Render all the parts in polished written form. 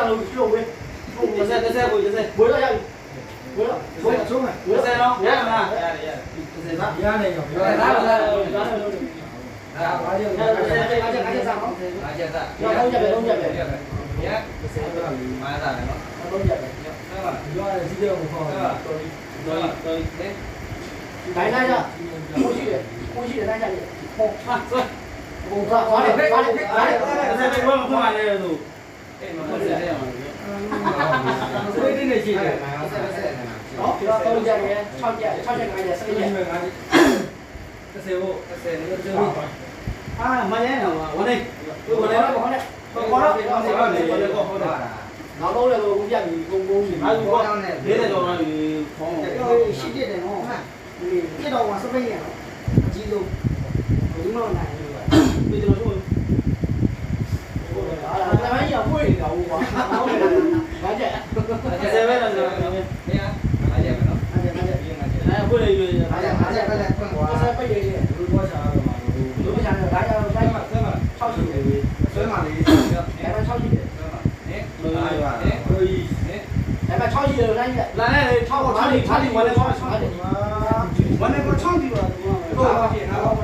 လုံးပြုတ်ဝဲ30ကို30ဘွေးတော့ရဘွေးတော့ဘွေးဆုံးမယ်ဘွေး30တော့ရမလားရတယ်30ပါရနေရောဒါဘာလဲငါချက်စားနော်ငါချက်စားလုံးချက်ပဲလုံးချက်ပဲညမားစားတယ်နော်လုံးချက်ပဲဟုတ်ပါရောရစီးတယ်ကိုခေါ်တယ်တော်တယ်တိုင်းလိုက်ရကိုရှိတယ်တိုင်းကြတယ်ဟောဟာဘုံသွားသွားတယ်30ပဲဘယ်မှာခေါ်ရလဲသူအဲ့မဟုတ်တယ်ရမှာဆွေးနေရှိတယ်နော်ဒီတော့3ချက်နဲ့6ချက်9ချက်10ချက်30ဖို့အာမရဲတော့ဝန်နေဝန်နေတော့ဟောတယ်ခေါ်တော့နောက်တော့လည်းကိုပြပြီကုန်ပြီအားလုံးတော့40ကျော်တော့ခေါင်းရှိပြတယ်နော်ဒီပြတော့မှာစပိတ်ရတော့အကြီးဆုံးဘယ်လိုနိုင်လဲပြီးတော့ဆိုအားလည်းရပွေနေတာဟုတ်ပါဘာကြက်30ပဲတော့နေနေအားကြက်မယ်နော်အားကြက်အဲ့ပွေလေးအားကြက်ပဲလဲဖွင့်သွား30ပိတ်လေးလူပေါ်ချာတော့မှာလူပေါ်ချာတော့ဒါကြောင့်တိုင်းမှာ6ရှိတယ်ဆွဲမှာလေးအဲ့မှာ6ရှိတယ်နဲလိုရပါနဲလိုကြီးနဲအဲ့မှာ6ရှိတယ်လိုက်လာနေ6ကို6လေးဝင်လဲ6တယ်ဝင်လဲ6ဒီပါတော့ဟုတ်ပါပြီနော်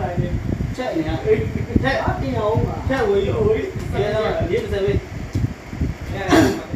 ချက်နေရချက်အတင်အောင်ချက်ဝေးဝေးရဲတော့40ပဲ